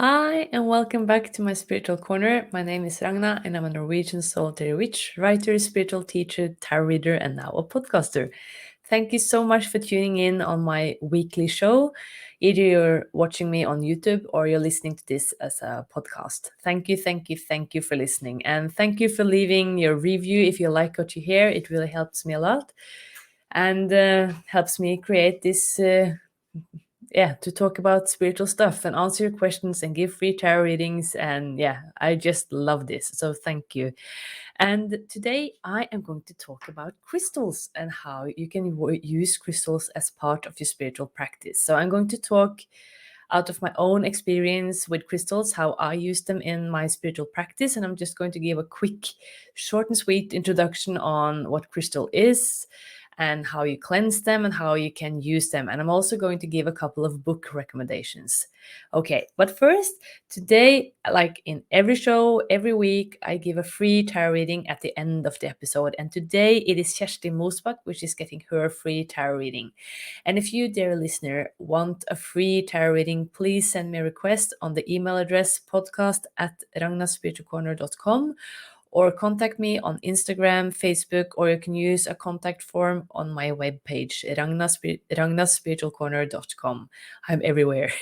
Hi, and welcome back to my spiritual corner. My name is Ragna, and I'm a Norwegian solitary witch, writer, spiritual teacher, tarot reader, and now a podcaster. Thank you so much for tuning in on my weekly show. Either you're watching me on YouTube or you're listening to this as a podcast. Thank you for listening. And thank you for leaving your review if you like what you hear. It really helps me a lot and helps me create this to talk about spiritual stuff and answer your questions and give free tarot readings. And yeah, I just love this. So thank you. And today I am going to talk about crystals and how you can use crystals as part of your spiritual practice. So I'm going to talk out of my own experience with crystals, how I use them in my spiritual practice. And I'm just going to give a quick, short and sweet introduction on what crystal is and how you cleanse them and how you can use them. And I'm also going to give a couple of book recommendations. Okay, but first, today, like in every show, every week, I give a free tarot reading at the end of the episode. And today it is Kjersti Mosbakk, which is getting her free tarot reading. And if you, dear listener, want a free tarot reading, please send me a request on the email address podcast@ragnaspiritualcorner.com or contact me on Instagram, Facebook, or you can use a contact form on my webpage, ragnaspiritualcorner.com. I'm everywhere.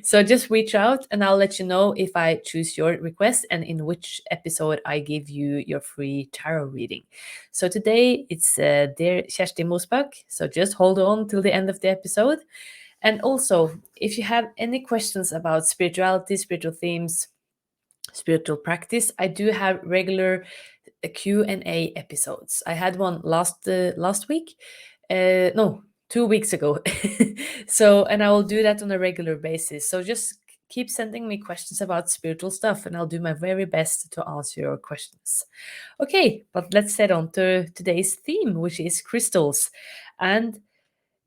So just reach out and I'll let you know if I choose your request and in which episode I give you your free tarot reading. So today it's dear Kjersti Mosbakk. So just hold on till the end of the episode. And also, if you have any questions about spirituality, spiritual themes, spiritual practice, I do have regular Q&A episodes. I had one last week. No, 2 weeks ago. So, and I will do that on a regular basis. So just keep sending me questions about spiritual stuff and I'll do my very best to answer your questions. Okay, but let's head on to today's theme, which is crystals. And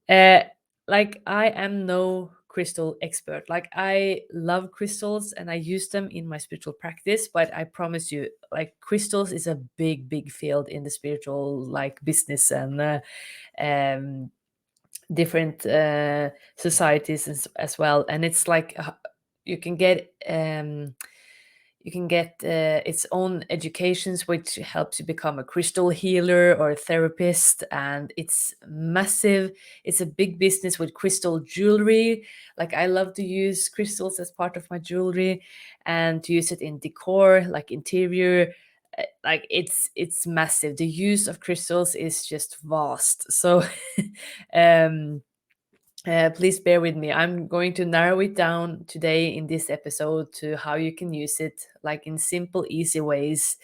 uh, like I am no crystal expert. Like I love crystals and I use them in my spiritual practice, but I promise you, like crystals is a big field in the spiritual like business and um different societies as well. And it's like you can get its own educations, which helps you become a crystal healer or a therapist. And it's massive. It's a big business with crystal jewelry. Like I love to use crystals as part of my jewelry and to use it in decor, like interior. Like it's massive. The use of crystals is just vast. So um please bear with me. I'm going to narrow it down today in this episode to how you can use it, like in simple, easy ways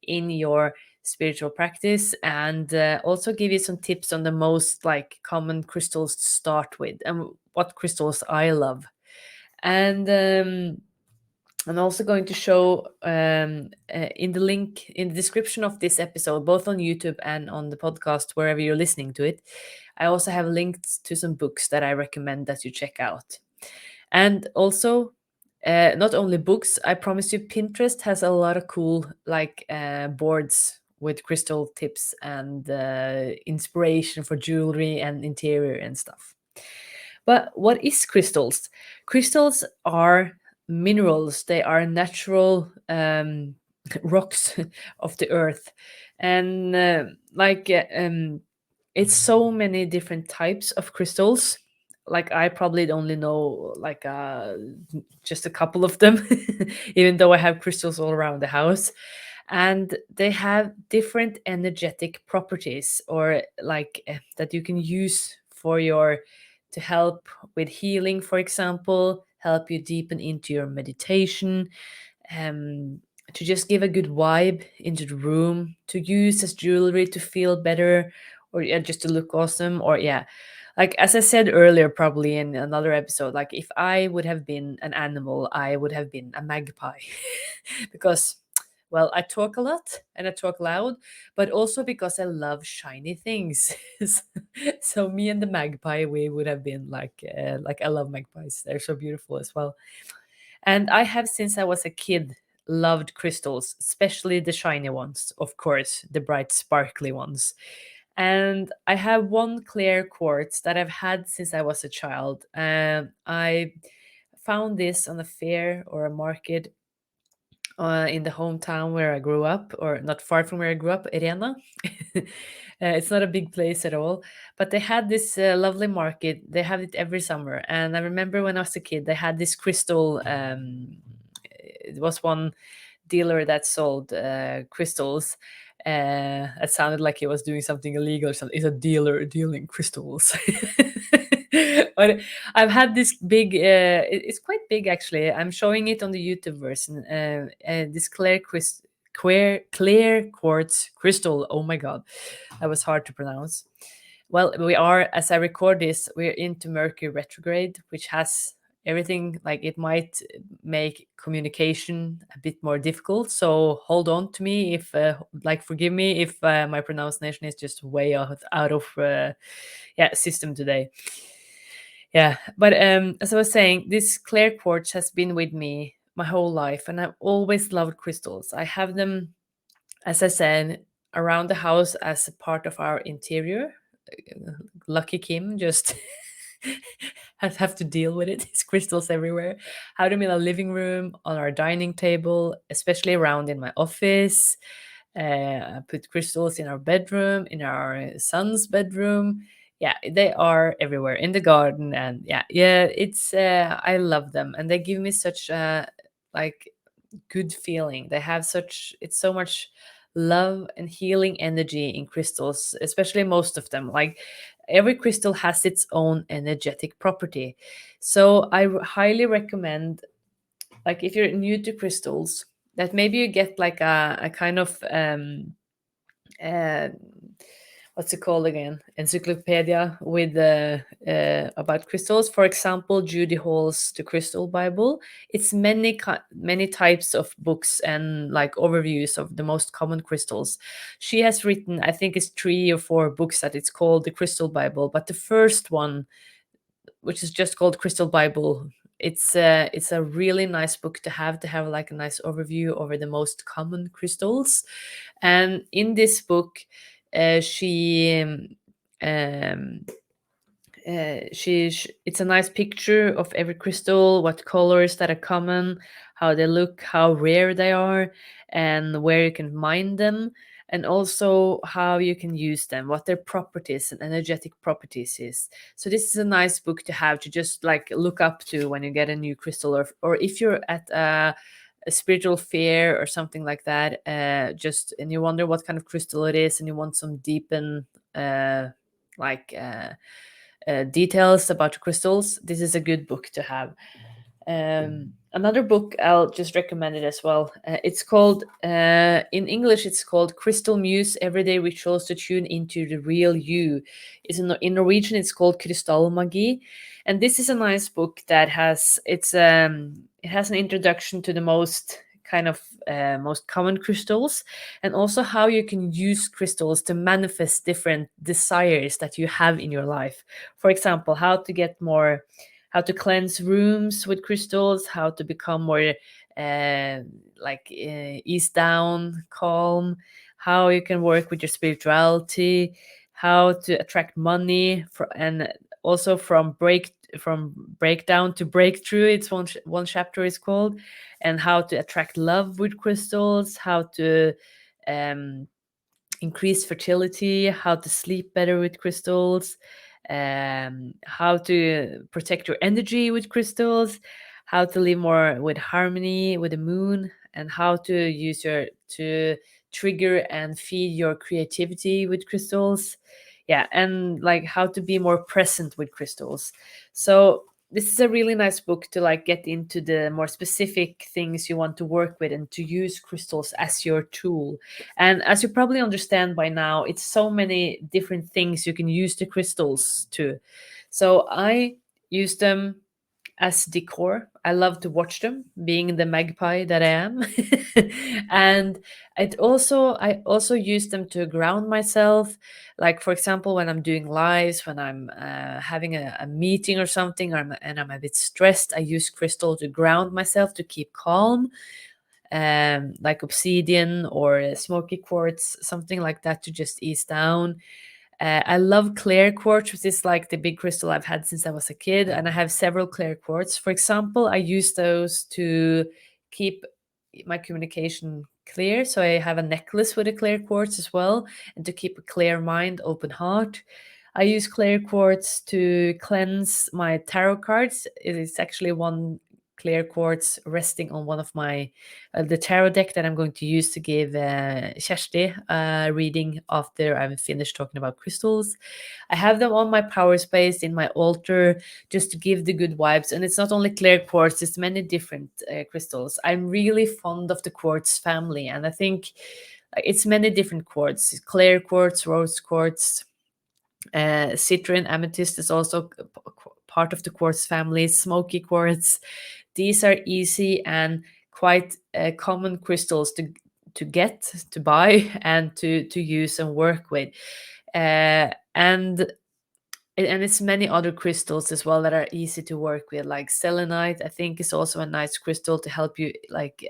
in your spiritual practice, and also give you some tips on the most like common crystals to start with and what crystals I love. And I'm also going to show in the link in the description of this episode, both on YouTube and on the podcast, wherever you're listening to it. I also have links to some books that I recommend that you check out. And also, not only books, I promise you, Pinterest has a lot of cool like boards with crystal tips and inspiration for jewelry and interior and stuff. But what is crystals? Crystals are minerals. They are natural rocks of the earth, and it's so many different types of crystals. Like I probably only know like just a couple of them, even though I have crystals all around the house, and they have different energetic properties or like that you can use for your to help with healing, for example, help you deepen into your meditation, um, to just give a good vibe into the room, to use as jewelry to feel better, or yeah, just to look awesome, or yeah. Like as I said earlier, probably in another episode, like if I would have been an animal, I would have been a magpie. Because well, I talk a lot and I talk loud, but also because I love shiny things. So me and the magpie, we would have been like I love magpies. They're so beautiful as well. And I have since I was a kid loved crystals, especially the shiny ones, of course, the bright sparkly ones. And I have one clear quartz that I've had since I was a child. I found this on a fair or a market in the hometown where I grew up, or not far from where I grew up, Ragna. It's not a big place at all, but they had this lovely market. They have it every summer, and I remember when I was a kid, they had this crystal. It was one dealer that sold crystals. It sounded like he was doing something illegal or something. It's a dealer dealing crystals. But I've had this big, it's quite big actually. I'm showing it on the YouTube version. This clear quartz crystal. Oh my God, that was hard to pronounce. Well, we are, as I record this, we're into Mercury retrograde, which has everything like it might make communication a bit more difficult. So hold on to me if, like, forgive me if my pronunciation is just way out of yeah, system today. Yeah, but as I was saying, this clear quartz has been with me my whole life, and I've always loved crystals. I have them, as I said, around the house as a part of our interior. Lucky Kim just have to deal with it. It's crystals everywhere. Have them in our living room, on our dining table, especially around in my office. I put crystals in our bedroom, in our son's bedroom. Yeah, they are everywhere in the garden, and yeah, it's I love them, and they give me such like good feeling. They have such it's so much love and healing energy in crystals, especially most of them. Like every crystal has its own energetic property. So highly recommend, like if you're new to crystals, that maybe you get like a kind of uh what's it called again, encyclopedia with about crystals. For example, Judy Hall's The Crystal Bible. It's many types of books and like overviews of the most common crystals. She has written, I think it's 3 or 4 books that it's called The Crystal Bible, but the first one, which is just called Crystal Bible, it's a really nice book to have like a nice overview over the most common crystals. And in this book, she um, it's a nice picture of every crystal, what colors that are common, how they look, how rare they are, and where you can mine them, and also how you can use them, what their properties and energetic properties is. So this is a nice book to have to just like look up to when you get a new crystal, or if you're at a spiritual fair or something like that, just and you wonder what kind of crystal it is, and you want some deepen like details about crystals. This is a good book to have. Another book I'll just recommend it as well. It's called, in English, it's called Crystal Muse Everyday Rituals to Tune into the Real You. In Norwegian, it's called Krystallmagi. And this is a nice book that it has an introduction to the most kind of most common crystals, and also how you can use crystals to manifest different desires that you have in your life. For example, how to cleanse rooms with crystals, how to become more ease down, calm, how you can work with your spirituality, how to attract money, and also from breakdown to breakthrough. It's one chapter is called, and how to attract love with crystals, how to um, increase fertility, how to sleep better with crystals, how to protect your energy with crystals, how to live more with harmony with the moon, and how to trigger and feed your creativity with crystals. Yeah, and like how to be more present with crystals. So this is a really nice book to like get into the more specific things you want to work with and to use crystals as your tool. And as you probably understand by now, it's so many different things you can use the crystals to. So I use them as decor. I love to watch them, being the magpie that I am. And I also use them to ground myself. Like for example, when I'm doing lives, when I'm having a meeting or something, and I'm a bit stressed, I use crystal to ground myself to keep calm, like obsidian or smoky quartz, something like that, to just ease down. I love clear quartz, which is like the big crystal I've had since I was a kid, and I have several clear quartz. For example, I use those to keep my communication clear. So I have a necklace with a clear quartz as well, and to keep a clear mind, open heart. I use clear quartz to cleanse my tarot cards. It is actually one clear quartz resting on one of my the tarot deck that I'm going to use to give Kjersti a reading after I'm finished talking about crystals. I have them on my power space in my altar just to give the good vibes. And it's not only clear quartz, it's many different crystals. I'm really fond of the quartz family, and I think it's many different quartz: clear quartz, rose quartz, citrine, amethyst is also part of the quartz family, smoky quartz. These are easy and quite common crystals to get, to buy, and to use and work with. And it's many other crystals as well that are easy to work with, like selenite. I think is also a nice crystal to help you like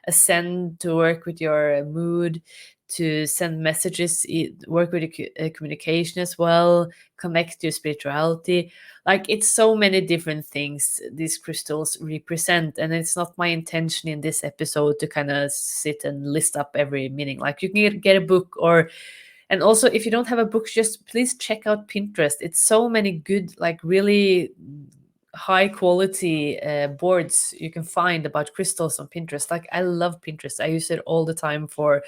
ascend, to work with your mood, to send messages, work with your communication as well, connect to your spirituality. Like it's so many different things these crystals represent, and it's not my intention in this episode to kind of sit and list up every meaning. Like you can get a book, or and also, if you don't have a book, just please check out Pinterest. It's so many good, like really high quality boards you can find about crystals on Pinterest. Like I love Pinterest. I use it all the time for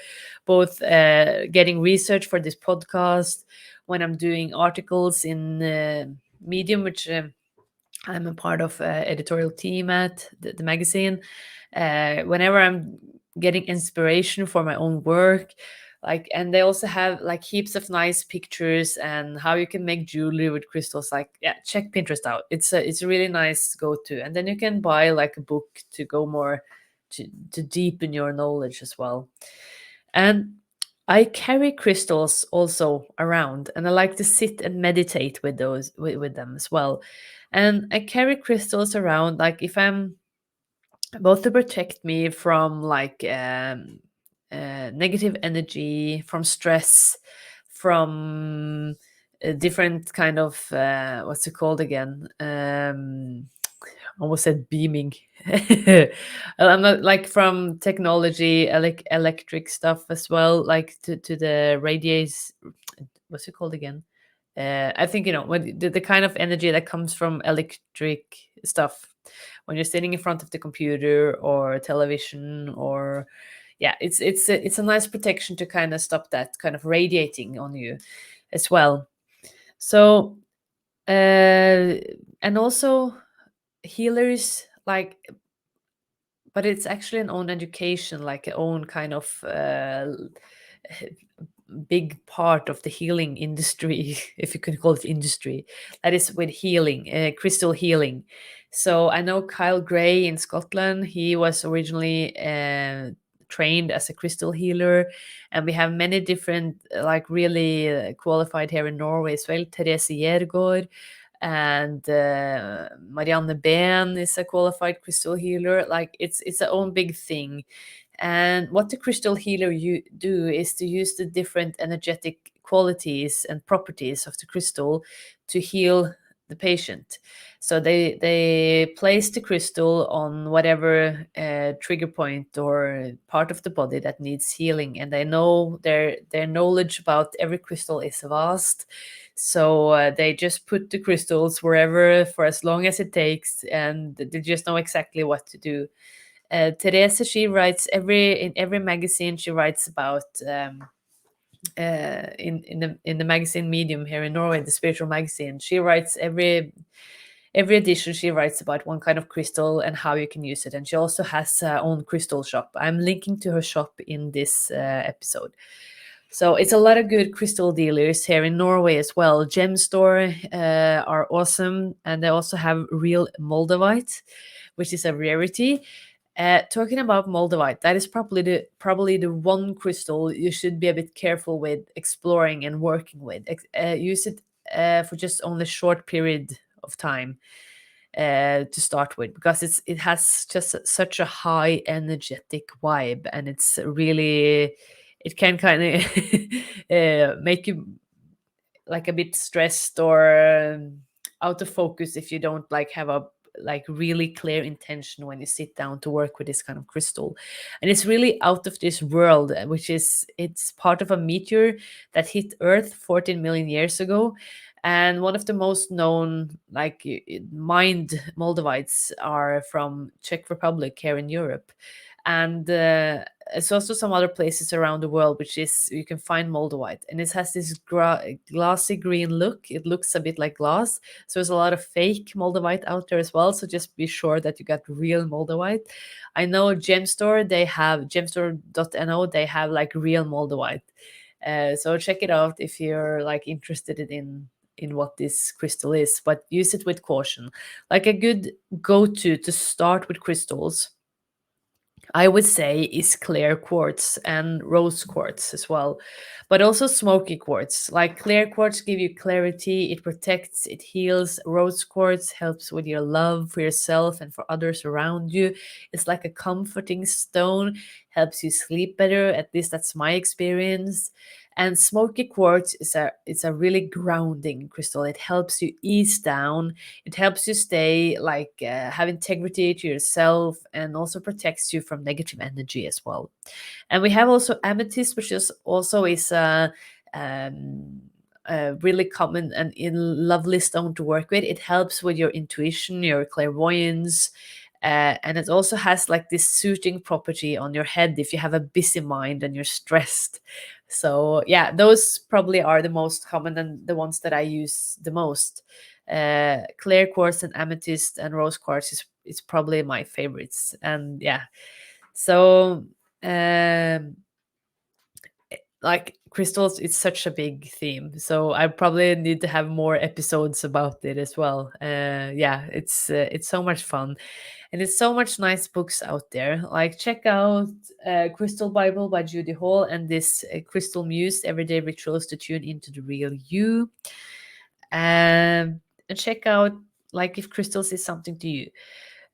both getting research for this podcast, when I'm doing articles in Medium, which I'm a part of editorial team at the magazine. Whenever I'm getting inspiration for my own work, like, and they also have like heaps of nice pictures and how you can make jewelry with crystals. Like, yeah, check Pinterest out. It's a really nice go to, and then you can buy like a book to go more to deepen your knowledge as well. And I carry crystals also around, and I like to sit and meditate with those with them as well. And I carry crystals around, like if I'm both to protect me from like negative energy, from stress, from different kind of what's it called again? Almost said beaming. I'm not like from technology, electric stuff as well, like to the radiates. What's it called again? I think you know when the kind of energy that comes from electric stuff when you're sitting in front of the computer or television, or yeah, it's a nice protection to kind of stop that kind of radiating on you as well. So and also healers like, but it's actually an own education, like a own kind of big part of the healing industry, if you can call it industry, that is with healing, crystal healing. So I know Kyle Gray in Scotland, he was originally trained as a crystal healer, and we have many different like really qualified here in Norway as well. Therese Gjergård and Marianne Ben is a qualified crystal healer. Like it's a own big thing. And what the crystal healer you do is to use the different energetic qualities and properties of the crystal to heal the patient. So they place the crystal on whatever trigger point or part of the body that needs healing, and they know their knowledge about every crystal is vast. So they just put the crystals wherever for as long as it takes, and they just know exactly what to do. Teresa, she writes in every magazine. She writes about in the magazine Medium here in Norway, the spiritual magazine. She writes every edition. She writes about one kind of crystal and how you can use it. And she also has her own crystal shop. I'm linking to her shop in this episode. So it's a lot of good crystal dealers here in Norway as well. Gem Store are awesome, and they also have real Moldavite, which is a rarity. Talking about Moldavite, that is probably the one crystal you should be a bit careful with exploring and working with. Use it for just only a short period of time to start with, because it has just such a high energetic vibe, and it's really, it can kind of make you like a bit stressed or out of focus if you don't like have a like really clear intention when you sit down to work with this kind of crystal. And it's really out of this world, which is it's part of a meteor that hit Earth 14 million years ago. And one of the most known like mined moldavites are from Czech Republic here in Europe. And it's also some other places around the world which is you can find moldavite, and it has this glassy green look. It looks a bit like glass, so there's a lot of fake moldavite out there as well, so just be sure that you get real moldavite. I know Gemstore, they have gemstore.no, they have like real moldavite. So check it out if you're like interested in what this crystal is, but use it with caution. Like a good go-to start with crystals, I would say, is clear quartz and rose quartz as well, but also smoky quartz. Like clear quartz give you clarity, it protects, it heals. Rose quartz helps with your love for yourself and for others around you. It's like a comforting stone, helps you sleep better. At least that's my experience. And smoky quartz is a really grounding crystal. It helps you ease down, it helps you stay like have integrity to yourself, and also protects you from negative energy as well. And we have also amethyst, which is also is um, a really common and in lovely stone to work with. It helps with your intuition, your clairvoyance. And it also has like this soothing property on your head if you have a busy mind and you're stressed. So yeah, those probably are the most common and the ones that I use the most. Clear quartz and amethyst and rose quartz is probably my favorites. And yeah, so like crystals, it's such a big theme. So I probably need to have more episodes about it as well. Yeah, it's so much fun, and it's so much nice books out there. Like check out Crystal Bible by Judy Hall and this Crystal Muse Everyday Rituals to Tune into the Real You. And check out like if crystals is something to you,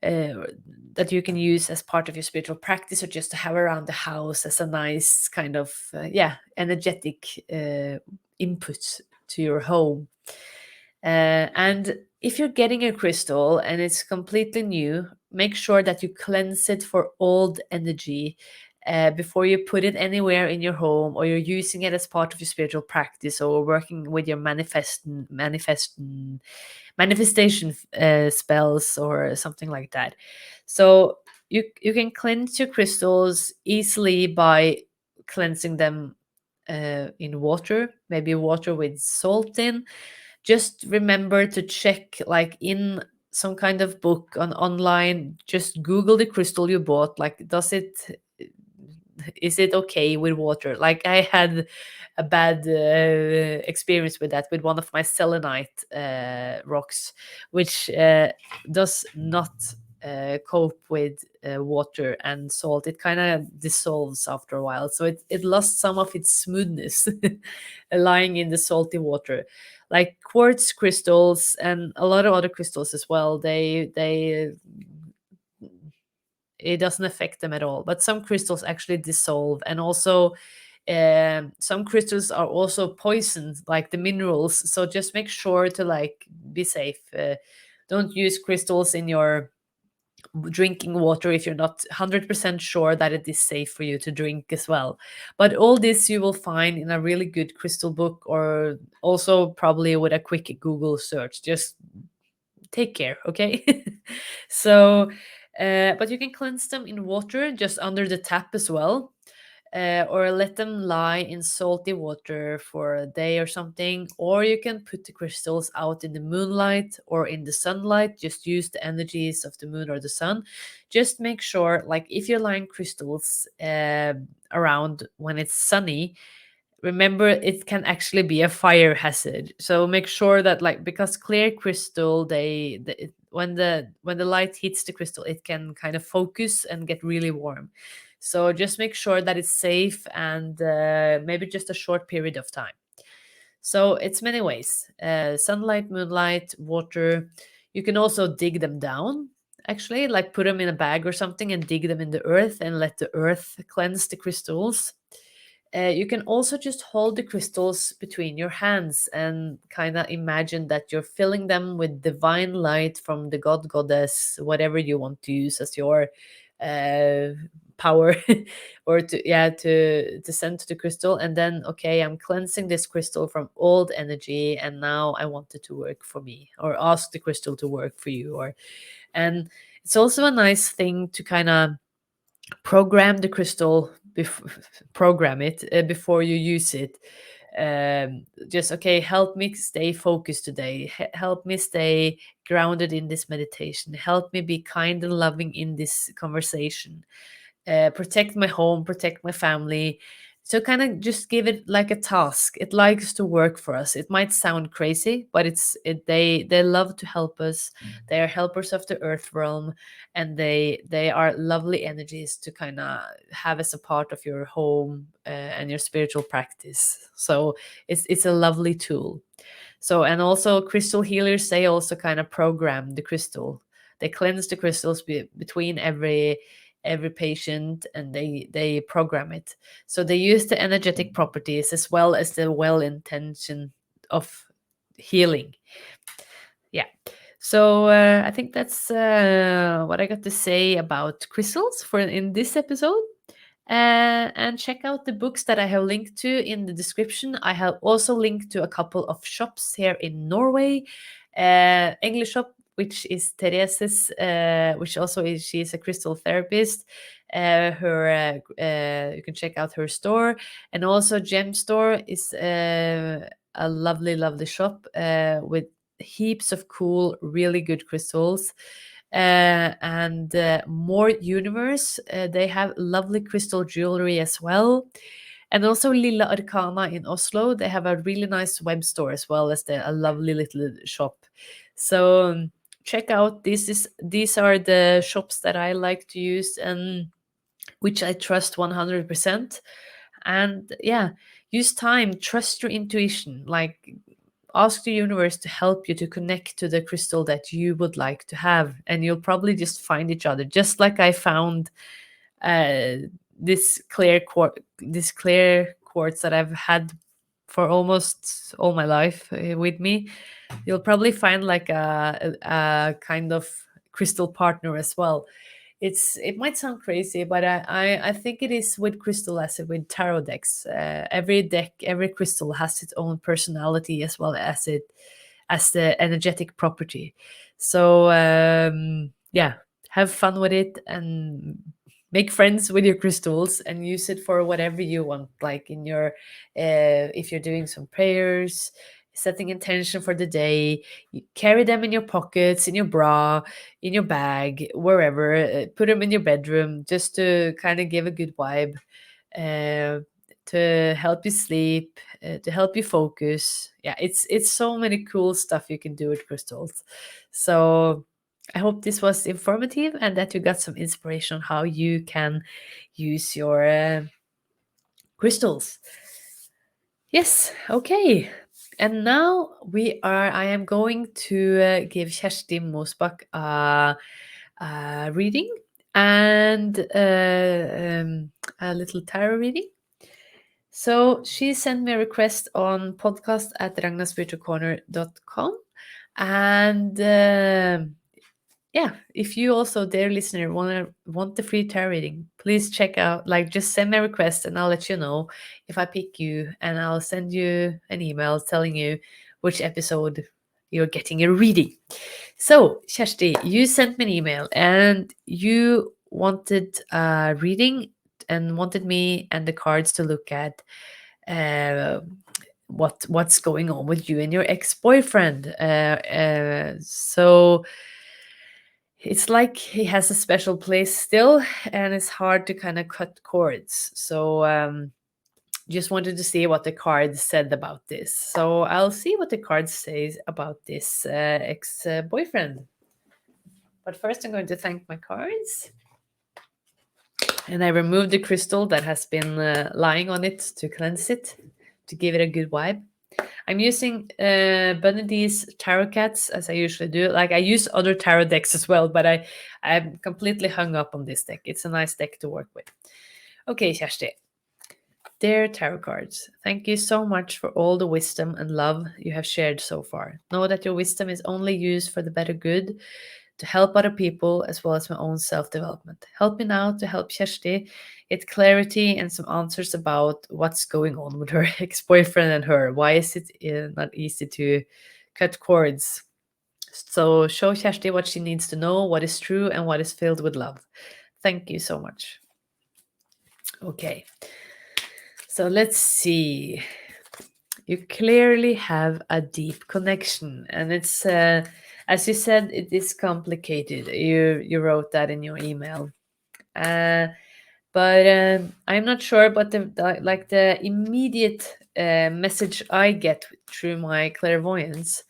uh, that you can use as part of your spiritual practice or just to have around the house as a nice kind of yeah, energetic input to your home. And if you're getting a crystal and it's completely new, make sure that you cleanse it for old energy before you put it anywhere in your home, or you're using it as part of your spiritual practice, or working with your manifestation spells or something like that. So you can cleanse your crystals easily by cleansing them in water, maybe water with salt in. Just remember to check like in some kind of book on online, just google the crystal you bought, like does it is it okay with water? Like I had a bad experience with that with one of my selenite rocks, which does not cope with water and salt. It kind of dissolves after a while, so it lost some of its smoothness lying in the salty water. Like quartz crystals and a lot of other crystals as well, they it doesn't affect them at all. But some crystals actually dissolve, and also some crystals are also poisoned, like the minerals. So just make sure to like be safe. Don't use crystals in your drinking water if you're not 100% sure that it is safe for you to drink as well. But all this you will find in a really good crystal book, or also probably with a quick Google search. Just take care, okay? So but you can cleanse them in water just under the tap as well, or let them lie in salty water for a day or something. Or you can put the crystals out in the moonlight or in the sunlight. Just use the energies of the moon or the sun. Just make sure, like if you're lying crystals around when it's sunny, remember it can actually be a fire hazard. So make sure that, like, because clear crystal, when the light hits the crystal, it can kind of focus and get really warm. So just make sure that it's safe, and maybe just a short period of time. So it's many ways: sunlight, moonlight, water. You can also dig them down, actually, like put them in a bag or something and dig them in the earth and let the earth cleanse the crystals. You can also just hold the crystals between your hands and kind of imagine that you're filling them with divine light from the god, goddess, whatever you want to use as your uh, power, or to, yeah, to send to the crystal. And then, okay, I'm cleansing this crystal from old energy, and now I want it to work for me, or ask the crystal to work for you. Or and it's also a nice thing to kind of program the crystal, program it before you use it. Just, okay, help me stay focused today, help me stay grounded in this meditation, help me be kind and loving in this conversation, protect my home, protect my family. So kind of just give it like a task. It likes to work for us. It might sound crazy, but they love to help us. They are helpers of the earth realm, and they are lovely energies to kind of have as a part of your home and your spiritual practice. So it's a lovely tool. So, and also crystal healers, they also kind of program the crystal. They cleanse the crystals between every patient, and they program it. So they use the energetic properties as well as the well intention of healing. Yeah. So I think that's what I got to say about crystals for in this episode. And check out the books that I have linked to in the description. I have also linked to a couple of shops here in Norway. English shop, which is Therese's, which also is, she is a crystal therapist. You can check out her store, and also Gem Store is a lovely, lovely shop with heaps of cool, really good crystals. And More Universe, they have lovely crystal jewelry as well. And also Lilla Arcana in Oslo, they have a really nice web store as well as a lovely little shop. So check out, these are the shops that I like to use and which I trust 100%. And yeah, use time, trust your intuition, like ask the universe to help you to connect to the crystal that you would like to have, and you'll probably just find each other, just like I found uh, this clear quartz that I've had for almost all my life with me. You'll probably find like a kind of crystal partner as well. It might sound crazy, but I think it is with crystal as with tarot decks. Every deck, every crystal has its own personality as well as the energetic property. So yeah, have fun with it and make friends with your crystals and use it for whatever you want. Like in your if you're doing some prayers, setting intention for the day, you carry them in your pockets, in your bra, in your bag, wherever. Put them in your bedroom just to kind of give a good vibe, uh, to help you sleep, to help you focus. Yeah, it's so many cool stuff you can do with crystals. So I hope this was informative and that you got some inspiration on how you can use your crystals. Yes, okay. And now I am going to give Kjersti Mosbach a reading and a little tarot reading. So she sent me a request on podcast at ragnaspiritualcorner.com. And yeah, if you also, dear listener, want the free tarot reading, please check out, like, just send me a request and I'll let you know if I pick you, and I'll send you an email telling you which episode you're getting a reading. So, Kjersti, you sent me an email and you wanted a reading and wanted me and the cards to look at uh, what's going on with you and your ex-boyfriend. So it's like he has a special place still, and it's hard to kind of cut cords. So just wanted to see what the cards said about this. So I'll see what the cards says about this ex-boyfriend. But first, I'm going to thank my cards. And I removed the crystal that has been lying on it to cleanse it, to give it a good vibe. I'm using Bunny Dee's tarot cats as I usually do. Like, I use other tarot decks as well, but I'm completely hung up on this deck. It's a nice deck to work with. Okay, Kjersti. Dear tarot cards, thank you so much for all the wisdom and love you have shared so far. Know that your wisdom is only used for the better good, to help other people as well as my own self development. Help me now to help Kjersti get clarity and some answers about what's going on with her ex boyfriend and her. Why is it not easy to cut cords? So, show Kjersti what she needs to know, what is true, and what is filled with love. Thank you so much. Okay, so let's see. You clearly have a deep connection, and it's as you said, it is complicated. You wrote that in your email. uh, but I'm not sure, but like the immediate message I get through my clairvoyance,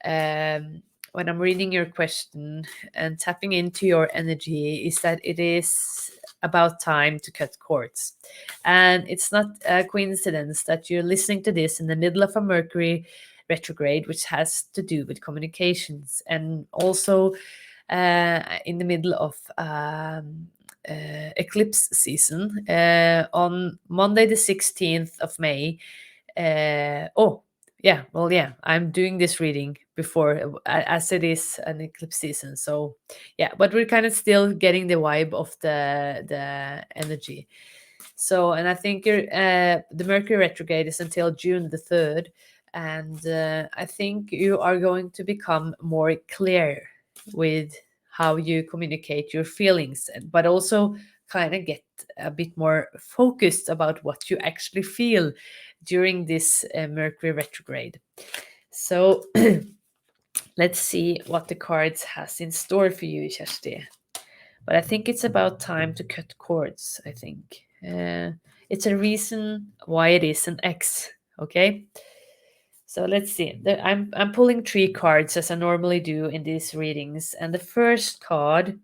um, when I'm reading your question and tapping into your energy, is that it is about time to cut cords. And it's not a coincidence that you're listening to this in the middle of a Mercury retrograde, which has to do with communications, and also in the middle of eclipse season on Monday, the 16th of May. Oh, yeah, well, yeah, I'm doing this reading before, as it is an eclipse season. So, yeah, but we're kind of still getting the vibe of the energy. So, and I think the Mercury retrograde is until June the 3rd. And I think you are going to become more clear with how you communicate your feelings, but also kind of get a bit more focused about what you actually feel during this Mercury retrograde. So let's see what the cards has in store for you, Kjersti. But I think it's about time to cut cords, I think. It's a reason why it is an X, okay? So let's see. I'm pulling three cards as I normally do in these readings, and the first card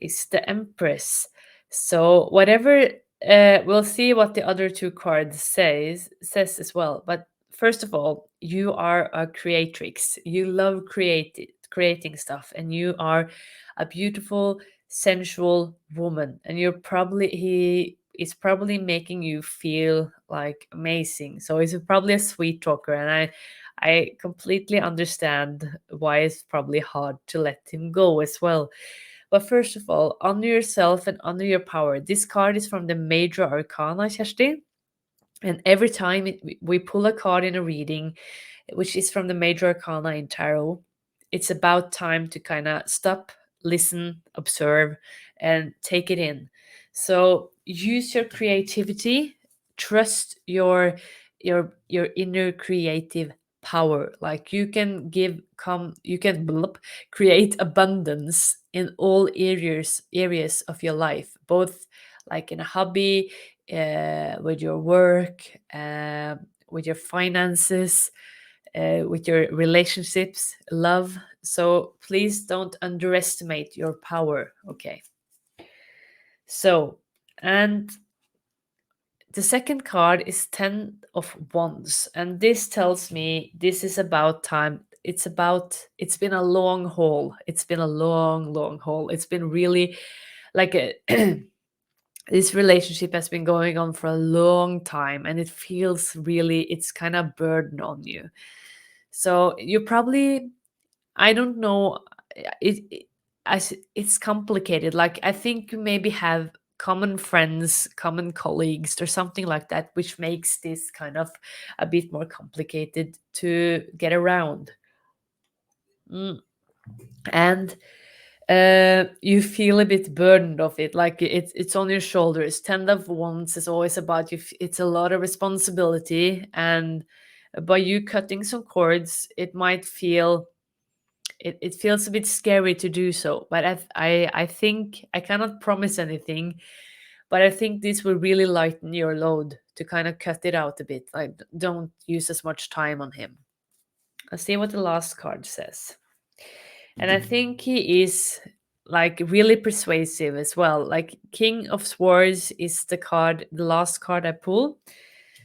is the Empress. So whatever, we'll see what the other two cards says as well. But first of all, you are a creatrix. You love creating stuff, and you are a beautiful, sensual woman. And he is probably making you feel like amazing. So he's probably a sweet talker, and I completely understand why it's probably hard to let him go as well. But first of all, honor yourself and honor your power. This card is from the Major Arcana, Kjersti. And every time we pull a card in a reading, which is from the Major Arcana in Tarot, it's about time to kind of stop, listen, observe, and take it in. So use your creativity, trust your inner creative power. Like you can create abundance in all areas of your life, both like in a hobby, with your work, with your finances, with your relationships, love. So please don't underestimate your power. Okay. So, and the second card is 10 of Wands. And this tells me this is about time. It's been a long haul. It's been a long, long haul. It's been really like a. This relationship has been going on for a long time, and it feels really, it's kind of burden on you. So you probably, I don't know, as it's complicated. Like I think you maybe have common friends, common colleagues, or something like that, which makes this kind of a bit more complicated to get around. Mm. And you feel a bit burdened of it, like it's on your shoulders. 10 of Wands is always about you. It's a lot of responsibility, and by you cutting some cords, it feels a bit scary to do so. But I think I cannot promise anything, but I think this will really lighten your load to kind of cut it out a bit. Like don't use as much time on him. Let's see what the last card says. And I think he is like really persuasive as well. Like King of Swords is the last card I pull.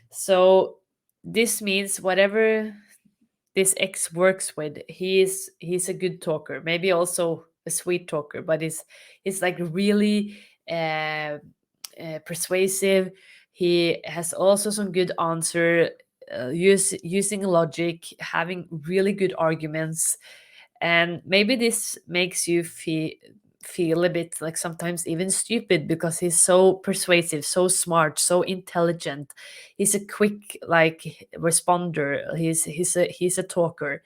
So this means whatever this ex works with, he's a good talker. Maybe also a sweet talker, but he's like really persuasive. He has also some good answer, using logic, having really good arguments, and maybe this makes you feel a bit like sometimes even stupid because he's so persuasive, so smart, so intelligent. He's a quick like responder. He's a talker.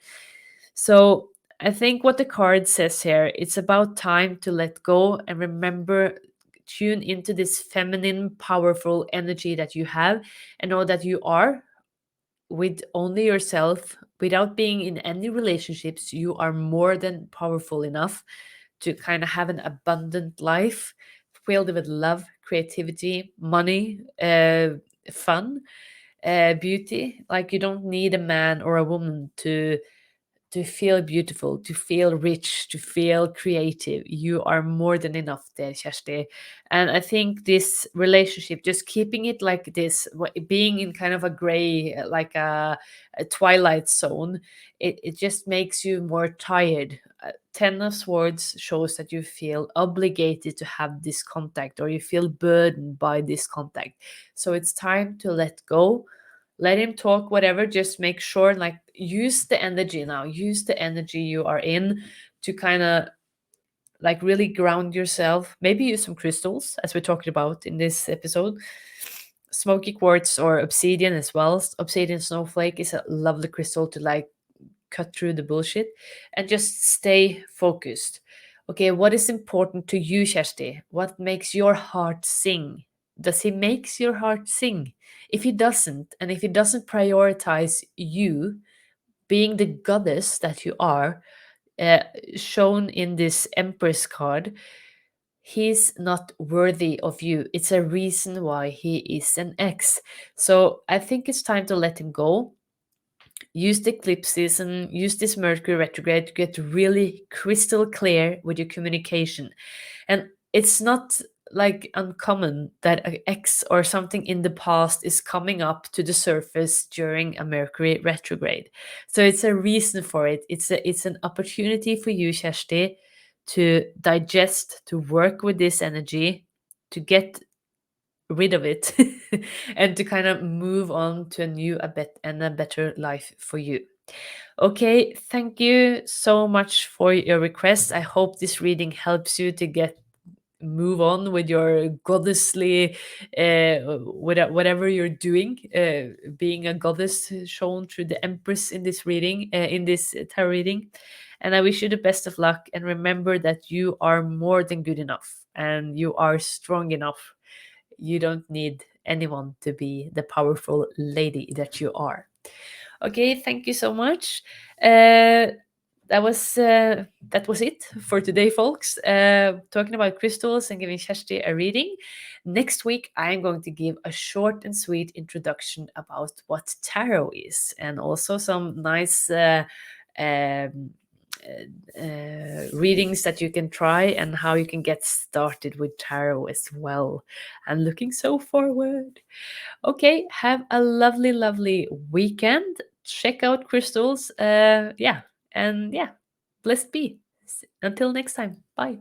So I think what the card says here, it's about time to let go and remember, tune into this feminine, powerful energy that you have, and know that you are with only yourself, without being in any relationships, you are more than powerful enough to kind of have an abundant life filled with love, creativity, money, fun, beauty. Like, you don't need a man or a woman to feel beautiful, to feel rich, to feel creative. You are more than enough there, Kjersti. And I think this relationship, just keeping it like this, being in kind of a gray, like a twilight zone, it just makes you more tired. Ten of Swords shows that you feel obligated to have this contact, or you feel burdened by this contact. So it's time to let go, let him talk whatever, just make sure, like, use the energy now, use the energy you are in to kind of like really ground yourself. Maybe use some crystals, as we talked about in this episode. Smoky quartz or obsidian as well. Obsidian snowflake is a lovely crystal to like cut through the bullshit and just stay focused. Okay, what is important to you, Kjersti? What makes your heart sing? Does he makes your heart sing? If he doesn't, and if he doesn't prioritize you being the goddess that you are, uh, shown in this Empress card, he's not worthy of you. It's a reason why he is an ex. So I think it's time to let him go. Use the eclipse season, use this Mercury retrograde to get really crystal clear with your communication. And it's not like uncommon that an ex or something in the past is coming up to the surface during a Mercury retrograde. So it's a reason for it. It's an opportunity for you, Kjersti, to digest, to work with this energy, to get rid of it, and to kind of move on to a new and a better life for you. Okay, thank you so much for your request. I hope this reading helps you to get move on with your goddessly, whatever you're doing, being a goddess shown through the Empress in this reading, in this tarot reading. And I wish you the best of luck, and remember that you are more than good enough and you are strong enough. You don't need anyone to be the powerful lady that you are. Okay, thank you so much. That was it for today, folks. Talking about crystals and giving Kjersti a reading. Next week, I'm going to give a short and sweet introduction about what tarot is, and also some nice um, readings that you can try, and how you can get started with tarot as well. I'm looking so forward. Okay, have a lovely, lovely weekend. Check out crystals. Yeah, and yeah, blessed be. Until next time. Bye.